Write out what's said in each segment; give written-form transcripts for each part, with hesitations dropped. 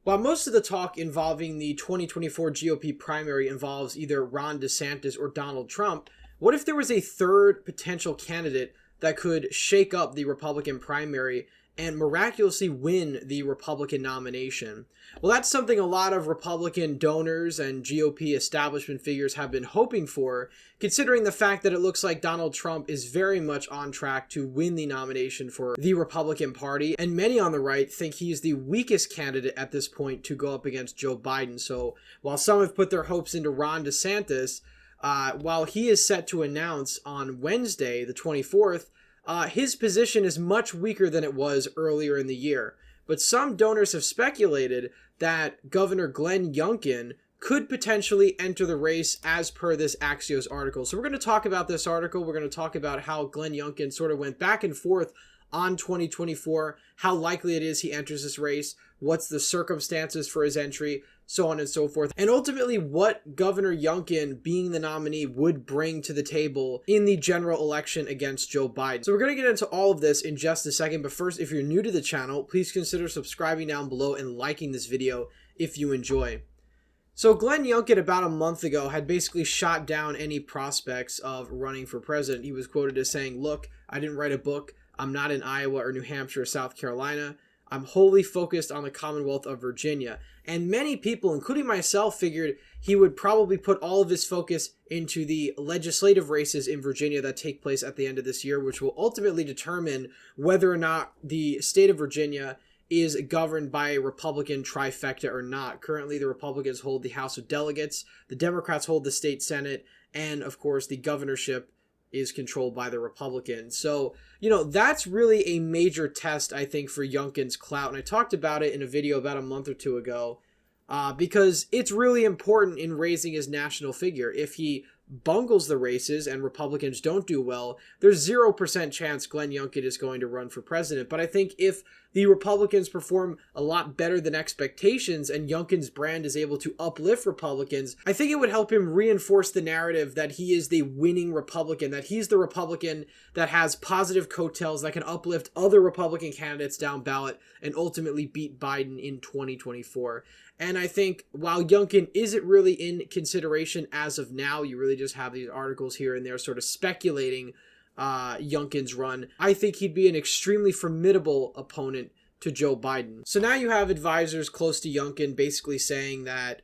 While most of the talk involving the 2024 GOP primary involves either Ron DeSantis or Donald Trump, what if there was a third potential candidate that could shake up the Republican primary and miraculously win the Republican nomination? Well, that's something a lot of Republican donors and GOP establishment figures have been hoping for, considering the fact that it looks like Donald Trump is very much on track to win the nomination for the Republican Party, and many on the right think he's the weakest candidate at this point to go up against Joe Biden. So while some have put their hopes into Ron DeSantis, while he is set to announce on Wednesday, the 24th, his position is much weaker than it was earlier in the year. But some donors have speculated that Governor Glenn Youngkin could potentially enter the race as per this Axios article. So we're going to talk about this article. We're going to talk about how Glenn Youngkin sort of went back and forth on 2024, how likely it is he enters this race, what's the circumstances for his entry, so on and so forth, and ultimately what Governor Youngkin being the nominee would bring to the table in the general election against Joe Biden. So we're going to get into all of this in just a second, but first, if you're new to the channel, please consider subscribing down below and liking this video if you enjoy. So Glenn Youngkin about a month ago had basically shot down any prospects of running for president. He was quoted as saying, "Look, I didn't write a book. I'm not in Iowa or New Hampshire or South Carolina. I'm wholly focused on the Commonwealth of Virginia." And many people, including myself, figured he would probably put all of his focus into the legislative races in Virginia that take place at the end of this year, which will ultimately determine whether or not the state of Virginia is governed by a Republican trifecta or not. Currently, the Republicans hold the House of Delegates, the Democrats hold the state Senate, and of course, the governorship is controlled by the Republicans. So, that's really a major test, I think, for Youngkin's clout. And I talked about it in a video about a month or two ago, because it's really important in raising his national figure. If he bungles the races and Republicans don't do well, there's 0% chance Glenn Youngkin is going to run for president. But I think if the Republicans perform a lot better than expectations and Youngkin's brand is able to uplift Republicans, I think it would help him reinforce the narrative that he is the winning Republican, that he's the Republican that has positive coattails that can uplift other Republican candidates down ballot and ultimately beat Biden in 2024. And I think while Youngkin isn't really in consideration as of now, you really just have these articles here and there sort of speculating Youngkin's run, I think he'd be an extremely formidable opponent to Joe Biden. So now you have advisors close to Youngkin basically saying that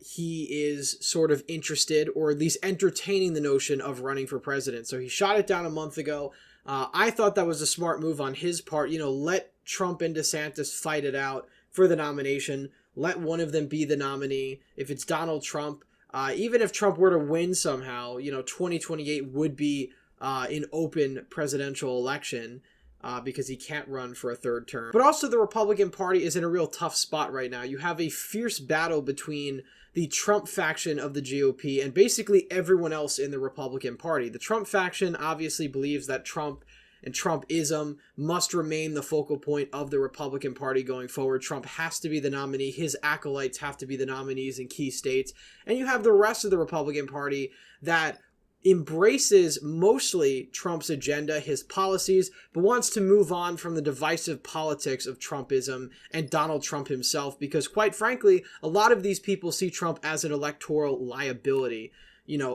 he is sort of interested, or at least entertaining the notion of running for president. So he shot it down a month ago. I thought that was a smart move on his part. Let Trump and DeSantis fight it out for the nomination. Let one of them be the nominee. If it's Donald Trump, even if Trump were to win somehow, 2028 would be an open presidential election because he can't run for a third term. But also the Republican Party is in a real tough spot right now. You have a fierce battle between the Trump faction of the GOP and basically everyone else in the Republican Party. The Trump faction obviously believes that Trump and Trumpism must remain the focal point of the Republican Party going forward. Trump has to be the nominee. His acolytes have to be the nominees in key states. And you have the rest of the Republican Party that embraces mostly Trump's agenda, his policies, but wants to move on from the divisive politics of Trumpism and Donald Trump himself, because quite frankly, a lot of these people see Trump as an electoral liability.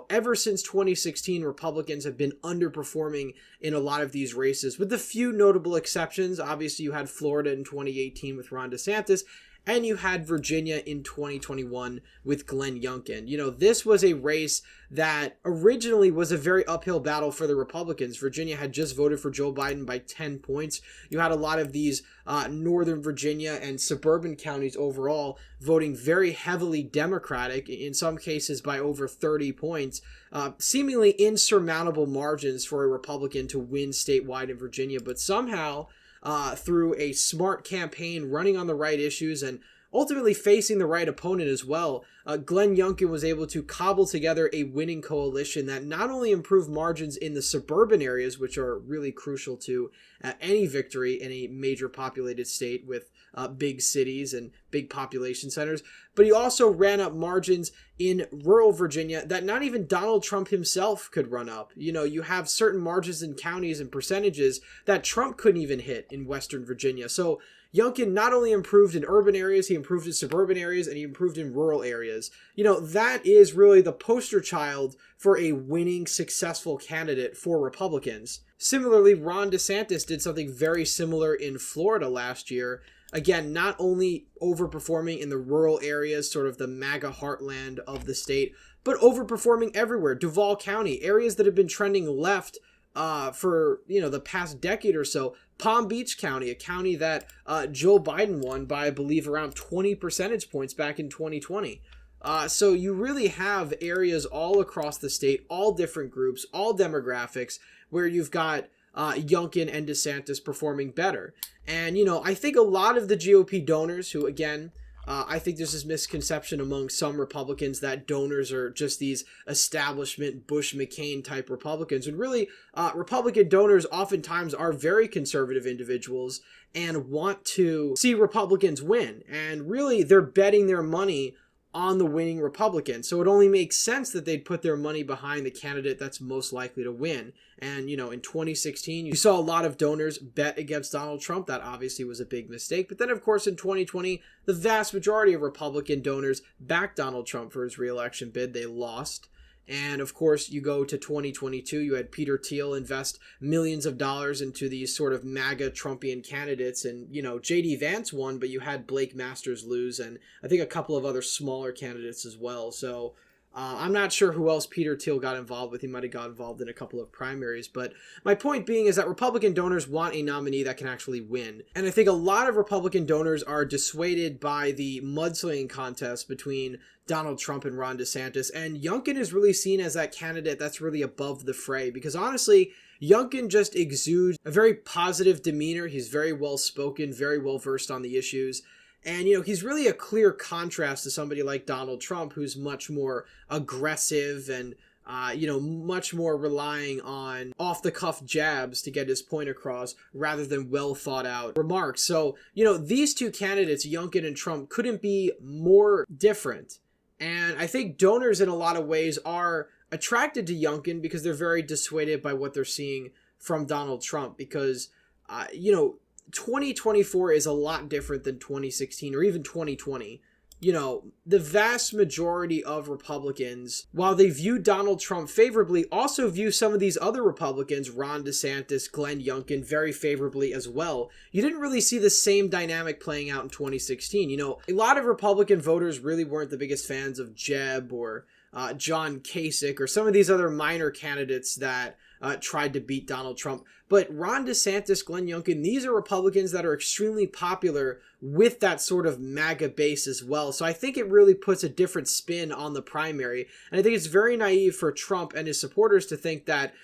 Ever since 2016, Republicans have been underperforming in a lot of these races, with a few notable exceptions. Obviously, you had Florida in 2018 with Ron DeSantis, and you had Virginia in 2021 with Glenn Youngkin. This was a race that originally was a very uphill battle for the Republicans. Virginia had just voted for Joe Biden by 10 points. You had a lot of these Northern Virginia and suburban counties overall voting very heavily Democratic, in some cases by over 30 points, seemingly insurmountable margins for a Republican to win statewide in Virginia. But somehow, through a smart campaign, running on the right issues, and ultimately facing the right opponent as well, Glenn Youngkin was able to cobble together a winning coalition that not only improved margins in the suburban areas, which are really crucial to any victory in a major populated state with big cities and big population centers, but he also ran up margins in rural Virginia that not even Donald Trump himself could run up. You have certain margins in counties and percentages that Trump couldn't even hit in Western Virginia. So Youngkin not only improved in urban areas, he improved in suburban areas, and he improved in rural areas. That is really the poster child for a winning, successful candidate for Republicans. Similarly, Ron DeSantis did something very similar in Florida last year. Again, not only overperforming in the rural areas, sort of the MAGA heartland of the state, but overperforming everywhere. Duval County, areas that have been trending left for the past decade or so. Palm Beach County, a county that Joe Biden won by, I believe, around 20 percentage points back in 2020. So you really have areas all across the state, all different groups, all demographics, where you've got Youngkin and DeSantis performing better. And, I think a lot of the GOP donors who, again, I think there's this misconception among some Republicans that donors are just these establishment Bush-McCain type Republicans. And really, Republican donors oftentimes are very conservative individuals and want to see Republicans win. And really, they're betting their money on the winning Republican. So it only makes sense that they'd put their money behind the candidate that's most likely to win. And, in 2016, you saw a lot of donors bet against Donald Trump. That obviously was a big mistake. But then, of course, in 2020, the vast majority of Republican donors backed Donald Trump for his re-election bid. They lost. And of course, you go to 2022, you had Peter Thiel invest millions of dollars into these sort of MAGA Trumpian candidates. And, J.D. Vance won, but you had Blake Masters lose, and I think a couple of other smaller candidates as well. So I'm not sure who else Peter Thiel got involved with. He might have got involved in a couple of primaries. But my point being is that Republican donors want a nominee that can actually win. And I think a lot of Republican donors are dissuaded by the mudslinging contest between Donald Trump and Ron DeSantis. And Youngkin is really seen as that candidate that's really above the fray. Because honestly, Youngkin just exudes a very positive demeanor. He's very well spoken, very well versed on the issues. And, he's really a clear contrast to somebody like Donald Trump, who's much more aggressive and, much more relying on off-the-cuff jabs to get his point across rather than well-thought-out remarks. So, these two candidates, Youngkin and Trump, couldn't be more different. And I think donors in a lot of ways are attracted to Youngkin because they're very dissuaded by what they're seeing from Donald Trump because, 2024 is a lot different than 2016 or even 2020. The vast majority of Republicans, while they view Donald Trump favorably, also view some of these other Republicans, Ron DeSantis, Glenn Youngkin, very favorably as well. You didn't really see the same dynamic playing out in 2016. A lot of Republican voters really weren't the biggest fans of Jeb or John Kasich or some of these other minor candidates that tried to beat Donald Trump. But Ron DeSantis, Glenn Youngkin, these are Republicans that are extremely popular with that sort of MAGA base as well. So I think it really puts a different spin on the primary. And I think it's very naive for Trump and his supporters to think that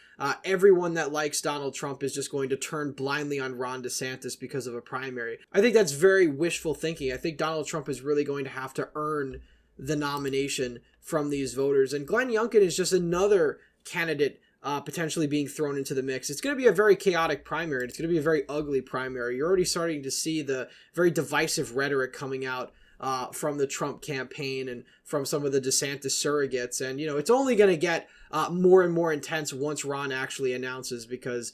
everyone that likes Donald Trump is just going to turn blindly on Ron DeSantis because of a primary. I think that's very wishful thinking. I think Donald Trump is really going to have to earn the nomination from these voters. And Glenn Youngkin is just another candidate potentially being thrown into the mix. It's going to be a very chaotic primary. It's going to be a very ugly primary. You're already starting to see the very divisive rhetoric coming out from the Trump campaign and from some of the DeSantis surrogates. And, it's only going to get more and more intense once Ron actually announces because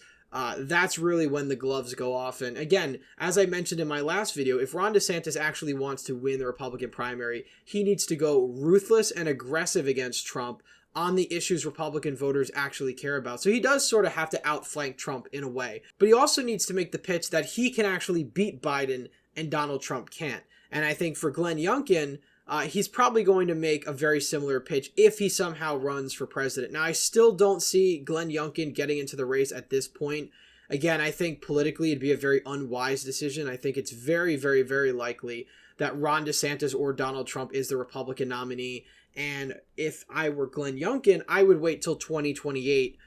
that's really when the gloves go off. And again, as I mentioned in my last video, if Ron DeSantis actually wants to win the Republican primary, he needs to go ruthless and aggressive against Trump on the issues Republican voters actually care about. So he does sort of have to outflank Trump in a way. But he also needs to make the pitch that he can actually beat Biden and Donald Trump can't. And I think for Glenn Youngkin, he's probably going to make a very similar pitch if he somehow runs for president. Now, I still don't see Glenn Youngkin getting into the race at this point. Again, I think politically it'd be a very unwise decision. I think it's very, very, very likely that Ron DeSantis or Donald Trump is the Republican nominee. And if I were Glenn Youngkin, I would wait till 2028,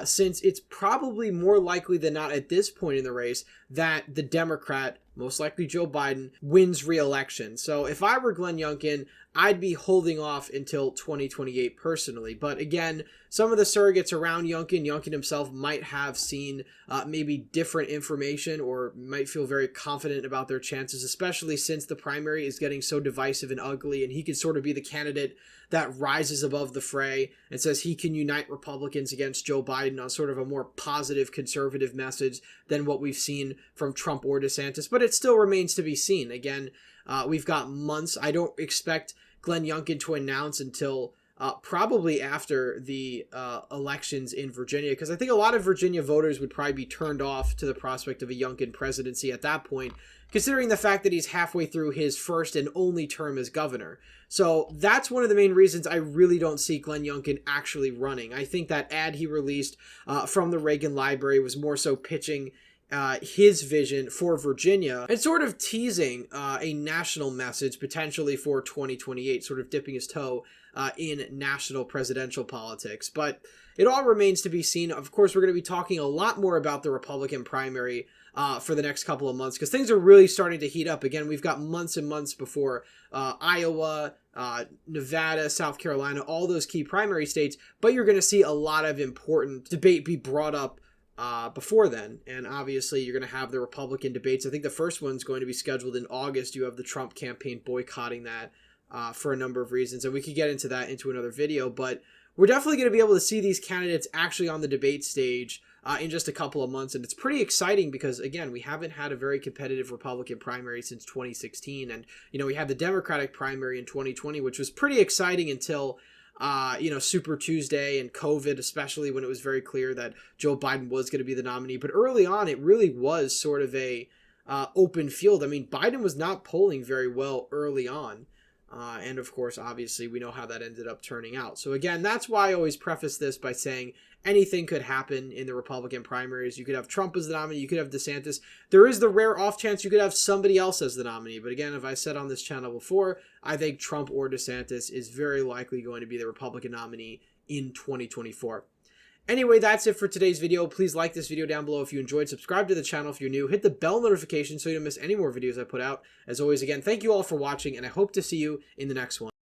since it's probably more likely than not at this point in the race that the Democrat, most likely Joe Biden, wins re-election. So if I were Glenn Youngkin, I'd be holding off until 2028 personally. But again, some of the surrogates around Youngkin himself might have seen maybe different information or might feel very confident about their chances, especially since the primary is getting so divisive and ugly, and he could sort of be the candidate that rises above the fray and says he can unite Republicans against Joe Biden on sort of a more positive conservative message than what we've seen from Trump or DeSantis. But it still remains to be seen. Again, we've got months. I don't expect Glenn Youngkin to announce until probably after the elections in Virginia, because I think a lot of Virginia voters would probably be turned off to the prospect of a Youngkin presidency at that point, considering the fact that he's halfway through his first and only term as governor. So that's one of the main reasons I really don't see Glenn Youngkin actually running. I think that ad he released from the Reagan Library was more so pitching his vision for Virginia and sort of teasing a national message potentially for 2028, sort of dipping his toe in national presidential politics. But it all remains to be seen. Of course, we're going to be talking a lot more about the Republican primary for the next couple of months, because things are really starting to heat up. Again, we've got months and months before Iowa, Nevada, South Carolina, all those key primary states, but you're going to see a lot of important debate be brought up before then. And obviously you're going to have the Republican debates. I think the first one's going to be scheduled in August. You have the Trump campaign boycotting that for a number of reasons, and we could get into that into another video, but we're definitely going to be able to see these candidates actually on the debate stage in just a couple of months. And it's pretty exciting because, again, we haven't had a very competitive Republican primary since 2016. And, we had the Democratic primary in 2020, which was pretty exciting until Super Tuesday and COVID, especially when it was very clear that Joe Biden was going to be the nominee. But early on, it really was sort of a open field. I mean, Biden was not polling very well early on. And of course, obviously, we know how that ended up turning out. So again, that's why I always preface this by saying anything could happen in the Republican primaries. You could have Trump as the nominee. You could have DeSantis. There is the rare off chance you could have somebody else as the nominee. But again, as I said on this channel before, I think Trump or DeSantis is very likely going to be the Republican nominee in 2024. Anyway, that's it for today's video. Please like this video down below if you enjoyed. Subscribe to the channel if you're new. Hit the bell notification so you don't miss any more videos I put out. As always, again, thank you all for watching, and I hope to see you in the next one.